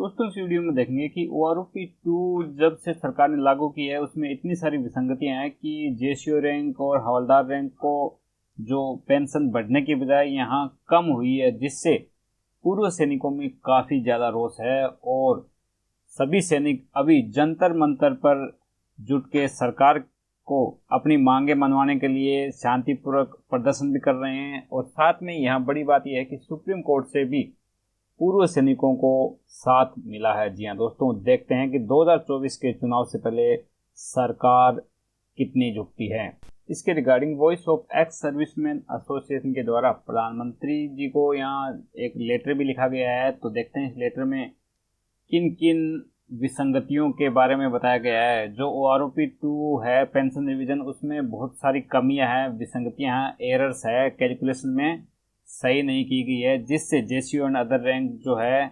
दोस्तों इस वीडियो में देखेंगे कि OROP-2 जब से सरकार ने लागू की है उसमें इतनी सारी विसंगतियां हैं कि जेसीओ रैंक और हवलदार रैंक को जो पेंशन बढ़ने की बजाय यहाँ कम हुई है, जिससे पूर्व सैनिकों में काफ़ी ज़्यादा रोष है और सभी सैनिक अभी जंतर मंतर पर जुट के सरकार को अपनी मांगे मनवाने के लिए शांतिपूर्वक प्रदर्शन भी कर रहे हैं। और साथ में यहाँ बड़ी बात यह है कि सुप्रीम कोर्ट से भी पूर्व सैनिकों को साथ मिला है। जी हाँ दोस्तों, देखते हैं कि 2024 के चुनाव से पहले सरकार कितनी झुकती है। इसके regarding voice of ex serviceman association के द्वारा प्रधानमंत्री जी को यहाँ एक लेटर भी लिखा गया है। तो देखते हैं इस लेटर में किन किन विसंगतियों के बारे में बताया गया है। जो OROP-2 है पेंशन रिवीजन, उसमें बहुत सारी कमियां हैं, विसंगतियां हैं, एरर्स है, कैलकुलेशन में सही नहीं की गई है, जिससे जेसीओ एंड अदर रैंक जो है,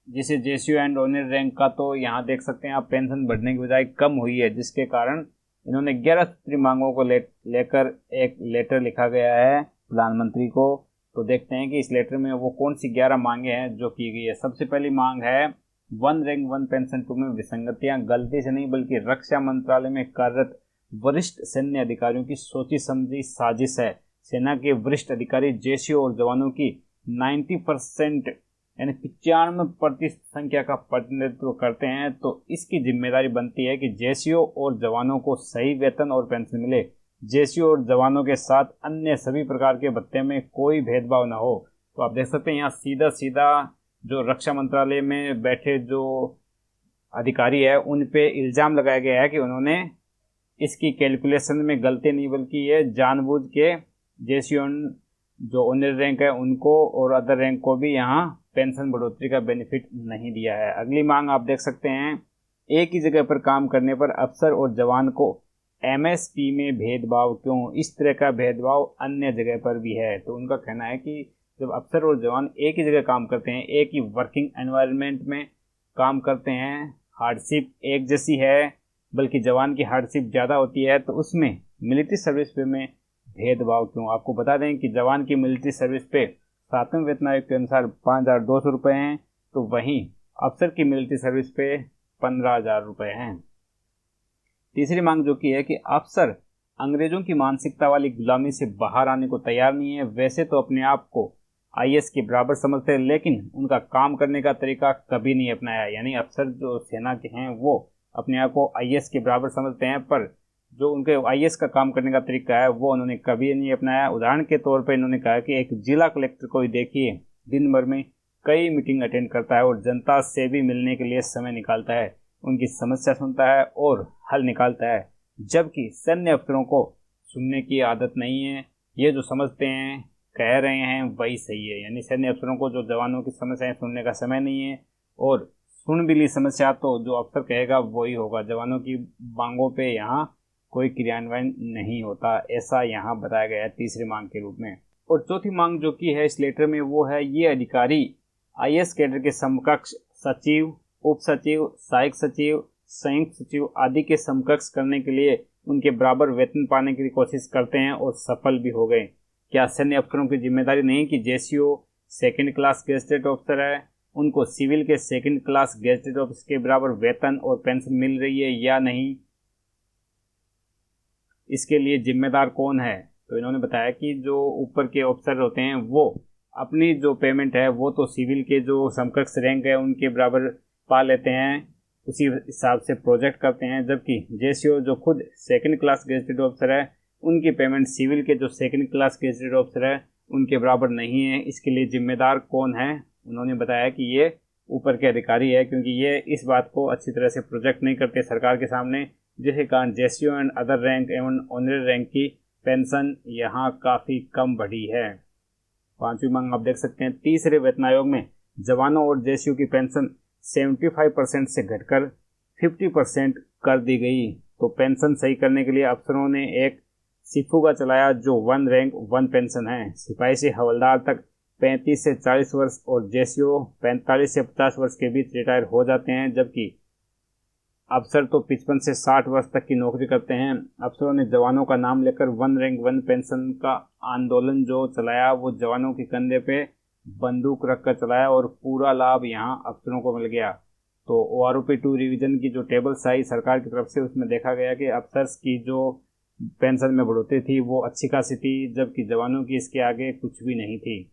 जिसे जेसीओ एंड ऑनर रैंक का तो यहाँ देख सकते हैं आप पेंशन बढ़ने की बजाय कम हुई है, जिसके कारण इन्होंने 11 सूत्री मांगों को लेकर एक लेटर लिखा गया है प्रधानमंत्री को। तो देखते हैं कि इस लेटर में वो कौन सी 11 मांगे हैं जो की गई है। सबसे पहली मांग है 1 रैंक 1 पेंशन 2 में विसंगतियां गलती से नहीं बल्कि रक्षा मंत्रालय में कार्यरत वरिष्ठ सैन्य अधिकारियों की सोची समझी साजिश है। सेना के वरिष्ठ अधिकारी जेसीओ और जवानों की 90% यानी 95% संख्या का प्रतिनिधित्व करते हैं, तो इसकी जिम्मेदारी बनती है कि जेसीओ और जवानों को सही वेतन और पेंशन मिले। जेसीओ और जवानों के साथ अन्य सभी प्रकार के भत्ते में कोई भेदभाव न हो। तो आप देख सकते हैं यहाँ सीधा सीधा जो रक्षा मंत्रालय में बैठे जो अधिकारी है उन पे इल्ज़ाम लगाया गया है कि उन्होंने इसकी कैलकुलेशन में गलती नहीं बल्कि ये जानबूझ के जेसीओ जो ऑनर रैंक है उनको और अदर रैंक को भी यहाँ पेंशन बढ़ोतरी का बेनिफिट नहीं दिया है। अगली मांग आप देख सकते हैं, एक ही जगह पर काम करने पर अफसर और जवान को MSP में भेदभाव क्यों? इस तरह का भेदभाव अन्य जगह पर भी है। तो उनका कहना है कि जब अफसर और जवान एक ही जगह काम करते हैं, एक ही वर्किंग एनवायरनमेंट में काम करते हैं, हार्डशिप एक जैसी है बल्कि जवान की हार्डशिप ज़्यादा होती है, तो उसमें मिलिट्री सर्विस पे में भेदभाव क्यों? आपको बता दें कि जवान की मिलिट्री सर्विस पे 7वें वेतन आयोग के अनुसार 5,200 रुपये हैं, तो वहीं अफसर की मिलिट्री सर्विस पे 15,000 रुपये हैं। तीसरी मांग जो की है कि अफसर अंग्रेजों की मानसिकता वाली गुलामी से बाहर आने को तैयार नहीं है। वैसे तो अपने आप को IAS के बराबर समझते हैं, लेकिन उनका काम करने का तरीका कभी नहीं अपनाया। यानी अफसर जो सेना के हैं वो अपने आप को IAS के बराबर समझते हैं, पर जो उनके IAS का काम करने का तरीका है वो उन्होंने कभी नहीं अपनाया। उदाहरण के तौर पर इन्होंने कहा कि एक जिला कलेक्टर को ही देखिए, दिन भर में कई मीटिंग अटेंड करता है और जनता से भी मिलने के लिए समय निकालता है, उनकी समस्या सुनता है और हल निकालता है, जबकि सैन्य अफसरों को सुनने की आदत नहीं है। ये जो समझते हैं कह रहे हैं वही सही है। यानी सैन्य अफसरों को जो जवानों की समस्याएं सुनने का समय नहीं है, और सुन भी ली समस्या तो जो अफसर कहेगा वही होगा। जवानों की मांगों पे यहाँ कोई क्रियान्वयन नहीं होता, ऐसा यहाँ बताया गया है तीसरी मांग के रूप में। और चौथी मांग जो की है इस लेटर में वो है ये अधिकारी IAS कैडर के समकक्ष सचिव, उप सचिव, सहायक सचिव, संयुक्त सचिव आदि के समकक्ष करने के लिए उनके बराबर वेतन पाने की कोशिश करते हैं और सफल भी हो गए। क्या सैन्य अफसरों की जिम्मेदारी नहीं कि JCO second class gazetted officer है, उनको सिविल के सेकंड क्लास गेजेटेड ऑफिसर के बराबर वेतन और पेंशन मिल रही है या नहीं? इसके लिए जिम्मेदार कौन है? तो इन्होंने बताया कि जो ऊपर के ऑफिसर होते हैं वो अपनी जो पेमेंट है वो तो सिविल के जो समकक्ष रैंक है उनके बराबर पा लेते हैं, उसी हिसाब से प्रोजेक्ट करते हैं, जबकि जेसीओ जो खुद सेकंड क्लास गेजेटेड ऑफिसर है उनकी पेमेंट सिविल के जो सेकंड क्लास गेजेटेड ऑफिसर है उनके बराबर नहीं है। इसके लिए जिम्मेदार कौन है? उन्होंने बताया कि ये ऊपर के अधिकारी है, क्योंकि ये इस बात को अच्छी तरह से प्रोजेक्ट नहीं करते सरकार के सामने, जिसके कारण जेसीओ एंड अदर रैंक एवं ऑनररी रैंक की पेंशन यहाँ काफ़ी कम बढ़ी है। पांचवी मांग आप देख सकते हैं, तीसरे वेतन आयोग में जवानों और जेसीओ की पेंशन 75% से घटकर 50% कर दी गई। तो पेंशन सही करने के लिए अफसरों ने एक सिफुगा चलाया जो 1 रैंक 1 पेंशन है। सिपाही से हवलदार तक 35 से 40 वर्ष और जेसीओ 45 से 50 वर्ष के बीच रिटायर हो जाते हैं, जबकि अफसर तो 55 से 60 वर्ष तक की नौकरी करते हैं। अफसरों ने जवानों का नाम लेकर 1 रैंक 1 पेंशन का आंदोलन जो चलाया वो जवानों के कंधे पे बंदूक रख कर चलाया और पूरा लाभ यहाँ अफसरों को मिल गया। तो OROP-2 रिवीजन की जो टेबल्स आई सरकार की तरफ से, उसमें देखा गया कि अफसर्स की जो पेंशन में बढ़ोतरी थी वो अच्छी खासी थी, जबकि जवानों की इसके आगे कुछ भी नहीं थी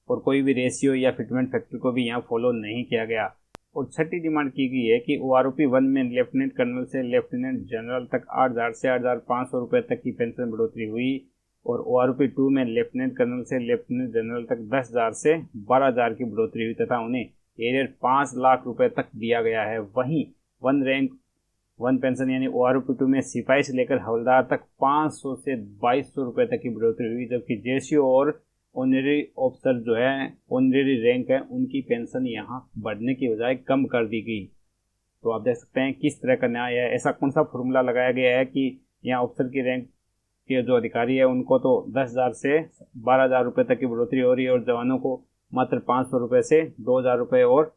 और कोई भी रेशियो या फिटमेंट फैक्टर को भी यहाँ फॉलो नहीं किया गया। और छठी डिमांड की गई है कि OROP-1 में लेफ्टिनेंट कर्नल से लेफ्टिनेंट जनरल तक 8,000 से 8,500 रुपये तक की पेंशन बढ़ोतरी हुई और OROP-2 में लेफ्टिनेंट कर्नल से लेफ्टिनेंट जनरल तक 10,000 से 12,000 की बढ़ोतरी हुई तथा उन्हें एरियर 5 लाख रुपए तक दिया गया है। वहीं वन रैंक वन पेंशन यानी OROP-2 में सिपाही से लेकर हवलदार तक 500 से 2,200 रुपये तक की बढ़ोतरी हुई, जबकि जेसीओ और ऑनरेरी ऑफिसर जो है, ऑनरेरी रैंक है, उनकी पेंशन यहाँ बढ़ने की बजाय कम कर दी गई। तो आप देख सकते हैं किस तरह का न्याय है। ऐसा कौन सा फॉर्मूला लगाया गया है कि यहाँ ऑफिसर की रैंक के जो अधिकारी है उनको तो 10,000 से 12,000 रुपये तक की बढ़ोतरी हो रही है और जवानों को मात्र 500 रुपये से 2,000 रुपये, और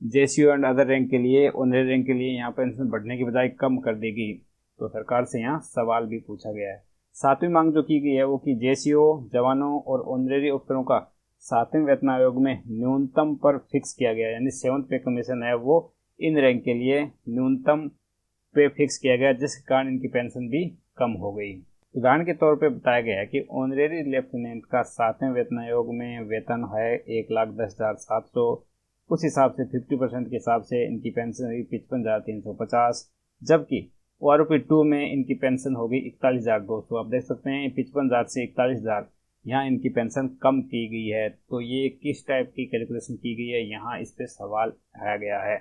जेसीओ एंड अदर रैंक के लिए, ऑनरेरी रैंक के लिए यहाँ पेंशन बढ़ने की बजाय कम कर दी गई। तो सरकार से यहाँ सवाल भी पूछा गया है। सातवीं मांग जो की गई है वो कि जेसीओ, जवानों और ऑनरेरी अफसरों का 7वें वेतन आयोग में न्यूनतम पर फिक्स किया गया, यानी 7th पे कमीशन है वो इन रैंक के लिए न्यूनतम पे फिक्स किया गया, जिसके कारण इनकी पेंशन भी कम हो गई। उदाहरण के तौर पे बताया गया है कि ऑनरेरी लेफ्टिनेंट का 7वें वेतन आयोग में वेतन है 1,10,700, उस हिसाब से 50% के हिसाब से इनकी पेंशन हुई 55,350, जबकि OROP-2 में इनकी पेंशन होगी 41,200। आप देख सकते हैं 55,000 से 41,000 यहाँ इनकी पेंशन कम की गई है। तो ये किस टाइप की कैलकुलेशन की गई है, यहाँ इस पे सवाल आया गया है।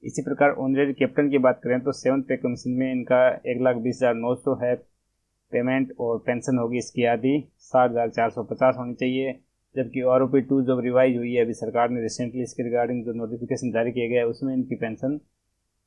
इसी प्रकार ऑनरेरी कैप्टन की बात करें तो 7th पे कमीशन में इनका 1,20,900 है पेमेंट और पेंशन होगी इसकी आधी 60,450 होनी चाहिए, जबकि OROP-2 जब रिवाइज हुई है अभी सरकार ने रिसेंटली, इसके रिगार्डिंग जो नोटिफिकेशन जारी किया गया है उसमें इनकी पेंशन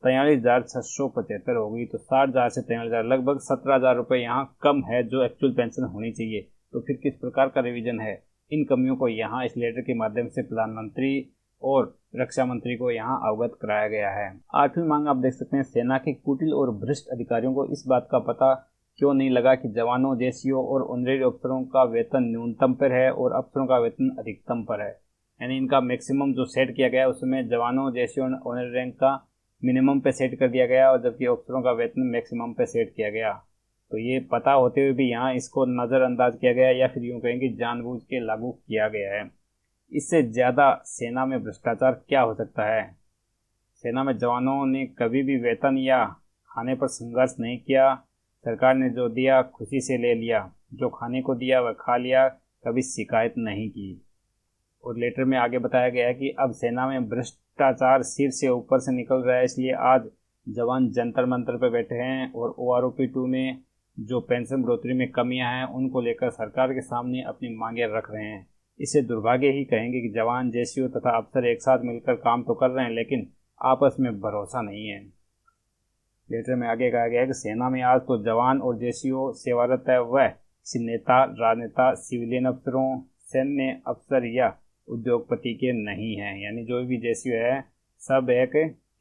43,675 होगी। तो 60,000 से 43,000 लगभग 17,000 रुपये यहाँ कम है जो एक्चुअल पेंशन होनी चाहिए। तो फिर किस प्रकार का रिवीजन है, इन कमियों को यहाँ इस लेटर के माध्यम से प्रधानमंत्री और रक्षा मंत्री को यहाँ अवगत कराया गया है। 8वीं मांग आप देख सकते हैं, सेना के कुटिल और भ्रष्ट अधिकारियों को इस बात का पता क्यों नहीं लगा कि जवानों, जेसीओ और ऑनरेरी अफसरों का वेतन न्यूनतम पर है और अफसरों का वेतन अधिकतम पर है। यानी इनका मैक्सिमम जो सेट किया गया है उसमें जवानों, जेसीओ और ऑनरेरी रैंक का मिनिमम पे सेट कर दिया गया और जबकि अफसरों का वेतन मैक्सिमम पे सेट किया गया। तो ये पता होते हुए भी यहाँ इसको नज़रअंदाज किया गया या फिर यूँ कहेंगे जानबूझ के लागू किया गया है। इससे ज़्यादा सेना में भ्रष्टाचार क्या हो सकता है। सेना में जवानों ने कभी भी वेतन या खाने पर संघर्ष नहीं किया। सरकार ने जो दिया खुशी से ले लिया, जो खाने को दिया वह खा लिया, कभी शिकायत नहीं की। और लेटर में आगे बताया गया है कि अब सेना में भ्रष्टाचार सिर से ऊपर से निकल रहा है, इसलिए आज जवान जंतर मंतर पर बैठे हैं और OROP-2 में जो पेंशन बढ़ोतरी में कमियां हैं उनको लेकर सरकार के सामने अपनी मांगें रख रहे हैं। इसे दुर्भाग्य ही कहेंगे कि जवान, जेसीओ तथा अफसर एक साथ मिलकर काम तो कर रहे हैं लेकिन आपस में भरोसा नहीं है। लेटर में आगे कहा गया है कि सेना में आज तो जवान और जेसीओ सेवारत है, वह किसी नेता, राजनेता, सिविलियन अफसरों, सैन्य अफसर या उद्योगपति के नहीं हैं। यानी जो भी जेसीओ है सब एक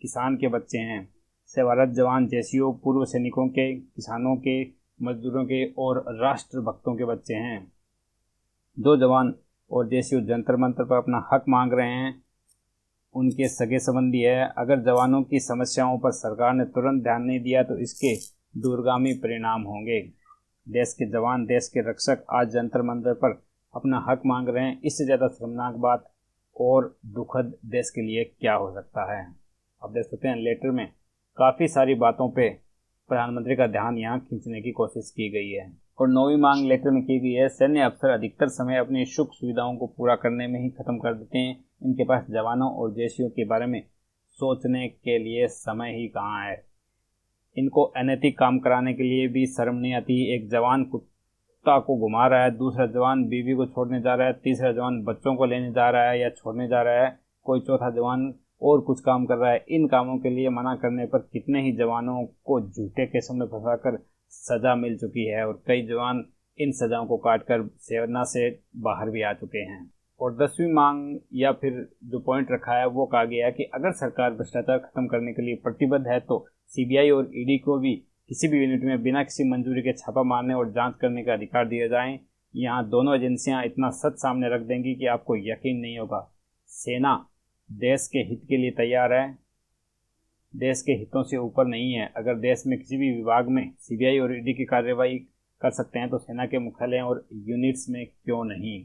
किसान के बच्चे हैं। सेवारत जवान, जेसीओ पूर्व सैनिकों के, किसानों के, मजदूरों के और राष्ट्रभक्तों के बच्चे हैं। जो जवान और जेसीओ जंतर मंतर पर अपना हक मांग रहे हैं उनके सगे संबंधी है। अगर जवानों की समस्याओं पर सरकार ने तुरंत ध्यान नहीं दिया तो इसके दूरगामी परिणाम होंगे। देश के जवान, देश के रक्षक आज जंतर मंतर पर अपना हक मांग रहे हैं। इससे ज़्यादा शर्मनाक बात और दुखद देश के लिए क्या हो सकता है। आप देख सकते हैं लेटर में काफ़ी सारी बातों पे प्रधानमंत्री का ध्यान यहाँ खींचने की कोशिश की गई है। और 9वीं मांग लेटर में की गई है, सैन्य अफसर अधिकतर समय अपनी सुख सुविधाओं को पूरा करने में ही खत्म कर देते हैं। इनके पास जवानों और जेसीओ के बारे में सोचने के लिए समय ही कहाँ है। इनको अनैतिक काम कराने के लिए भी शर्म नहीं आती। एक जवान कुत्ता को घुमा रहा है, दूसरा जवान बीवी को छोड़ने जा रहा है, तीसरा जवान बच्चों को लेने जा रहा है या छोड़ने जा रहा है, कोई चौथा जवान और कुछ काम कर रहा है। इन कामों के लिए मना करने पर कितने ही जवानों को झूठे केसों में फंसाकर सजा मिल चुकी है और कई जवान इन सजाओं को काटकर सेना से बाहर भी आ चुके हैं। और 10वीं मांग या फिर जो पॉइंट रखा है वो कहा गया है कि अगर सरकार भ्रष्टाचार खत्म करने के लिए प्रतिबद्ध है तो सीबीआई और ईडी को भी किसी भी यूनिट में बिना किसी मंजूरी के छापा मारने और जांच करने का अधिकार दिए जाएं। यहाँ दोनों एजेंसियां इतना सच सामने रख देंगी कि आपको यकीन नहीं होगा। सेना देश के हित के लिए तैयार है, देश के हितों से ऊपर नहीं है। अगर देश में किसी भी विभाग में सीबीआई और ईडी की कार्रवाई कर सकते हैं तो सेना के मुख्यालय और यूनिट्स में क्यों नहीं।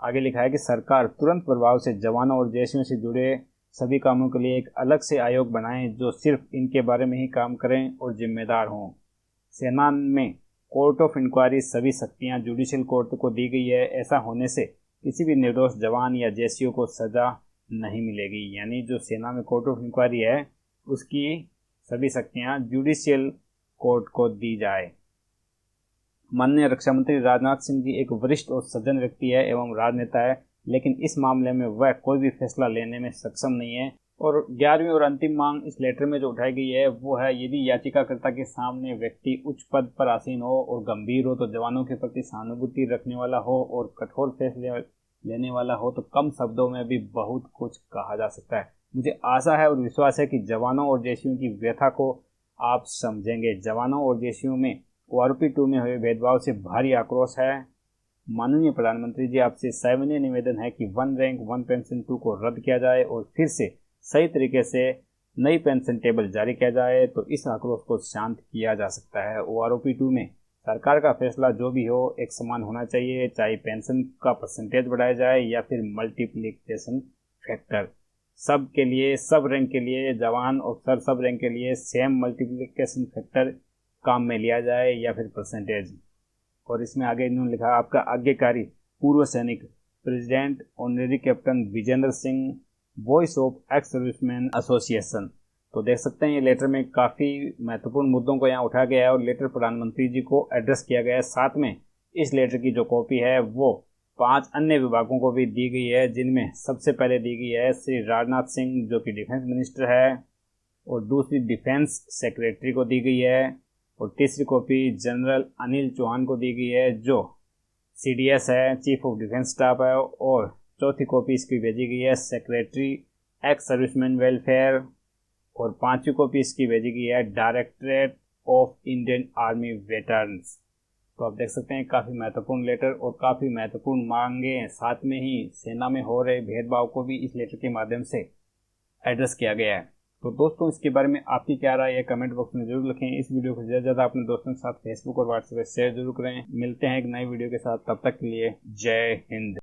आगे लिखा है कि सरकार तुरंत प्रभाव से जवानों और जैशियों से जुड़े सभी कामों के लिए एक अलग से आयोग बनाएं जो सिर्फ इनके बारे में ही काम करें और जिम्मेदार हों। सेना में कोर्ट ऑफ इंक्वायरी सभी शक्तियां जुडिशियल कोर्ट को दी गई है। ऐसा होने से किसी भी निर्दोष जवान या जैशियों को सजा नहीं मिलेगी। यानी जो सेना में कोर्ट ऑफ इंक्वायरी है उसकी सभी शक्तियां जुडिशियल कोर्ट को दी जाए। माननीय रक्षा मंत्री राजनाथ सिंह जी एक वरिष्ठ और सज्जन व्यक्ति है एवं राजनेता है, लेकिन इस मामले में वह कोई भी फैसला लेने में सक्षम नहीं है। और 11वीं और अंतिम मांग इस लेटर में जो उठाई गई है वो है, यदि याचिकाकर्ता के सामने व्यक्ति उच्च पद पर आसीन हो और गंभीर हो तो जवानों के प्रति सहानुभूति रखने वाला हो और कठोर फैसले लेने वाला हो तो कम शब्दों में भी बहुत कुछ कहा जा सकता है। मुझे आशा है और विश्वास है कि जवानों और जैशियों की व्यथा को आप समझेंगे। जवानों और जैशियों में ORP 2 में हुए भेदभाव से भारी आक्रोश है। माननीय प्रधानमंत्री जी, आपसे सविनय निवेदन है कि 1 रैंक 1 पेंशन 2 को रद्द किया जाए और फिर से सही तरीके से नई पेंशन टेबल जारी किया जाए तो इस आक्रोश को शांत किया जा सकता है। ORP 2 में सरकार का फैसला जो भी हो एक समान होना चाहिए, चाहे पेंशन का परसेंटेज बढ़ाया जाए या फिर मल्टीप्लिकेशन फैक्टर। सब के लिए, सब रैंक के लिए, जवान और सब रैंक के लिए सेम मल्टीप्लिकेशन फैक्टर काम में लिया जाए या फिर परसेंटेज। और इसमें आगे इन्होंने लिखा, आपका आज्ञाकारी पूर्व सैनिक president honorary captain Vijendra Singh, voice of ex serviceman association. तो देख सकते हैं ये लेटर में काफ़ी महत्वपूर्ण मुद्दों को यहाँ उठाया गया है और लेटर प्रधानमंत्री जी को एड्रेस किया गया है। साथ में इस लेटर की जो कॉपी है वो 5 अन्य विभागों को भी दी गई है, जिनमें सबसे पहले दी गई है श्री राजनाथ सिंह जो कि डिफेंस मिनिस्टर है, और दूसरी डिफेंस सेक्रेटरी को दी गई है, और तीसरी कॉपी जनरल अनिल चौहान को दी गई है जो CDS है, चीफ ऑफ डिफेंस स्टाफ है, और चौथी कॉपी इसकी भेजी गई है सेक्रेटरी एक्स सर्विसमैन वेलफेयर, और 5वीं कॉपी इसकी भेजी गई है directorate of Indian army veterans. तो आप देख सकते हैं काफ़ी महत्वपूर्ण लेटर और काफ़ी महत्वपूर्ण मांगे हैं। साथ में ही सेना में हो रहे भेदभाव को भी इस लेटर के माध्यम से एड्रेस किया गया है। तो दोस्तों, इसके बारे में आपकी क्या राय है कमेंट बॉक्स में जरूर लिखें। इस वीडियो को ज़्यादा से ज़्यादा अपने दोस्तों के साथ फेसबुक और व्हाट्सएप पर शेयर जरूर करें। मिलते हैं एक नई वीडियो के साथ, तब तक के लिए जय हिंद।